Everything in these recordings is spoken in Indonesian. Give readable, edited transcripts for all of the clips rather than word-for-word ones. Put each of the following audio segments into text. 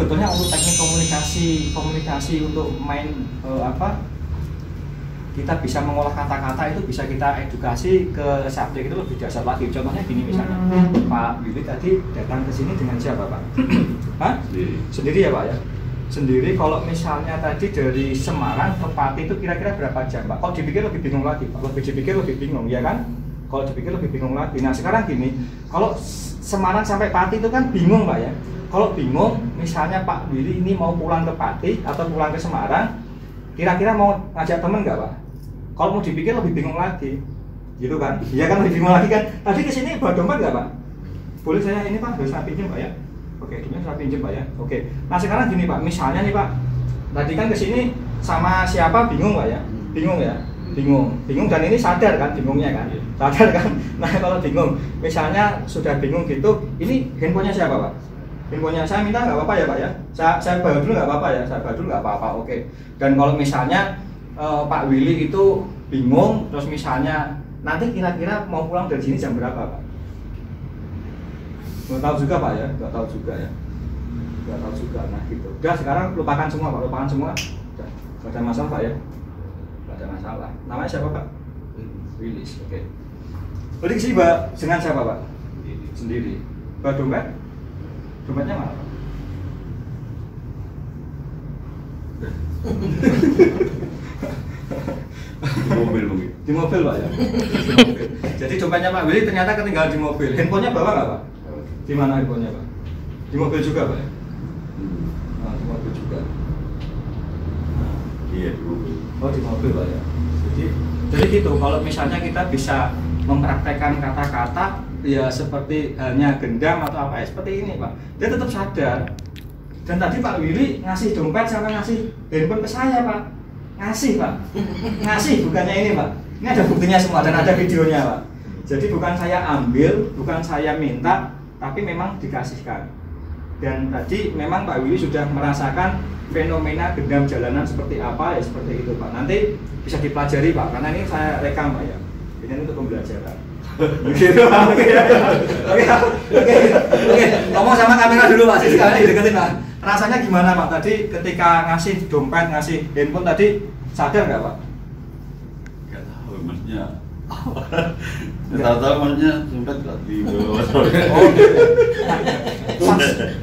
Sebetulnya untuk teknik komunikasi untuk main kita bisa mengolah kata-kata itu bisa kita edukasi ke subjek itu lebih dasar lagi. Contohnya gini misalnya, Pak Willy tadi datang ke sini dengan siapa Pak? Hah? Sendiri ya Pak ya? Sendiri. Kalau misalnya tadi dari Semarang ke Pati itu kira-kira berapa jam Pak? Kalau dipikir lebih bingung lagi Pak, lebih bingung ya kan? Kalau dipikir lebih bingung lagi. Nah sekarang gini, kalau Semarang sampai Pati itu kan bingung Pak ya? Kalau bingung, misalnya Pak Willy ini mau pulang ke Pati atau pulang ke Semarang, kira-kira mau ngajak temen nggak Pak? Kalau mau dipikir lebih bingung lagi, gitu kan? Iya kan lebih bingung lagi kan? Tadi kesini bawa dompet nggak Pak? Boleh saya ini Pak, harus saya pinjam Pak ya? Oke, dompet saya pinjam Pak ya? Oke. Nah sekarang gini Pak, misalnya nih Pak, tadi kan kesini sama siapa bingung Pak ya? Bingung ya? Bingung dan ini sadar kan bingungnya kan? Sadar kan? Nah kalau bingung, misalnya sudah bingung gitu, ini handphonenya siapa Pak? Handphonenya saya minta nggak apa-apa ya Pak ya? Saya bawa dulu nggak apa-apa ya? Saya bawa dulu nggak apa-apa, oke. Dan kalau misalnya Pak Willy itu bingung, terus misalnya nanti kira-kira mau pulang dari sini jam berapa Pak? Nggak tahu juga Pak ya? Nggak tahu juga ya? Nggak tahu juga, nah gitu. Udah sekarang lupakan semua Pak, lupakan semua. Udah, nggak ada masalah Pak ya? Nggak ada masalah. Namanya siapa Pak? Willy, oke. Balik sih Pak, dengan siapa Pak? Sendiri. Bawa dompet? Dompetnya mana Pak? Di mobil Pak ya? Di mobil. Jadi dompetnya Pak Willy ternyata ketinggalan di mobil. Handphonenya bawa nggak Pak? Di mana handphonenya Pak? Di mobil juga Pak ya? Nah, di mobil juga. Nah. Iya di mobil. Oh di mobil Pak ya? Jadi gitu, kalau misalnya kita bisa mempraktekkan kata-kata ya seperti halnya gendam atau apa ya seperti ini Pak, dia tetap sadar. Dan tadi Pak Willy ngasih dompet sama ngasih handphone ke saya Pak, ngasih Pak, ngasih bukannya ini Pak, ini ada buktinya semua dan ada videonya Pak. Jadi bukan saya ambil, bukan saya minta, tapi memang dikasihkan. Dan tadi memang Pak Willy sudah merasakan fenomena gendam jalanan seperti apa ya seperti itu Pak. Nanti bisa dipelajari Pak, karena ini saya rekam Pak ya. Ini untuk pembelajaran. Oke. Ngomong sama kamera dulu Pak, sisi kamera dideketin Pak. Rasanya gimana Pak? Tadi ketika ngasih dompet, ngasih handphone tadi sadar nggak Pak? Nggak tahu maksudnya. Nggak tahu maksudnya dompet nggak di bawah.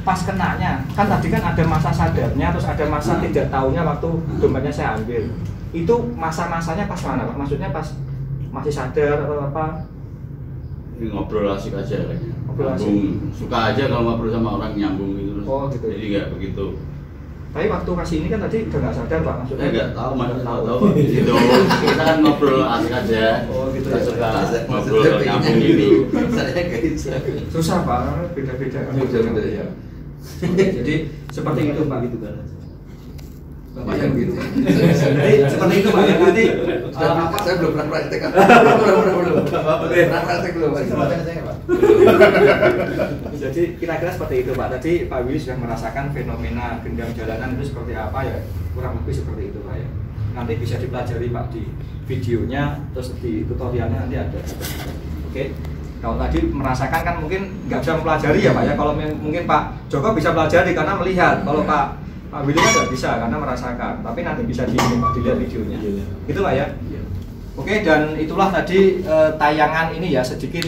Pas kenanya, kan tadi kan ada masa sadarnya, terus ada masa tidak taunya waktu dompetnya saya ambil. Itu masa-masanya pas mana Pak? Maksudnya pas masih sadar atau apa? Ngobrol asik aja kayaknya. Ngobrol asik. Suka aja kalau ngobrol sama orang nyambung gitu. Oh gitu. Jadi nggak begitu. Tapi waktu kasih ini kan tadi udah nggak sadar Pak maksudnya? Nggak tahu, maksudnya nggak tahu. Itu kita kan ngobrol asik aja. Oh gitu kita ya. suka ngobrol nyambung gitu. Susah Pak, beda-beda kan. Beda-beda ya. Jadi seperti itu Pak. Gitu kan. Bapak yang gitu. Jadi seperti itu Pak ya nanti. Saya belum pernah praktek. Belum. Pernah praktek belum. Saya Pak. Jadi kira-kira seperti itu Pak. Tadi Pak Willy sudah merasakan fenomena gendam jalanan itu seperti apa ya, kurang lebih seperti itu Pak ya. Nanti bisa dipelajari Pak di videonya, terus di tutorialnya nanti ada. Oke. Kalau tadi merasakan kan mungkin nggak bisa mempelajari ya Pak ya. Kalau mungkin Pak Joko bisa pelajari karena melihat. Kalau Pak Willy kan nggak bisa karena merasakan. Tapi nanti bisa dilihat videonya. Itu Pak ya. Oke, dan itulah tadi tayangan ini ya sedikit.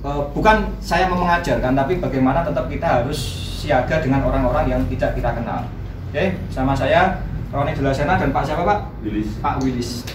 Bukan saya mau mengajarkan, tapi bagaimana tetap kita harus siaga dengan orang-orang yang tidak kita kenal. Oke, sama saya Roni Delasena dan Pak siapa Pak? Willis. Pak Willis.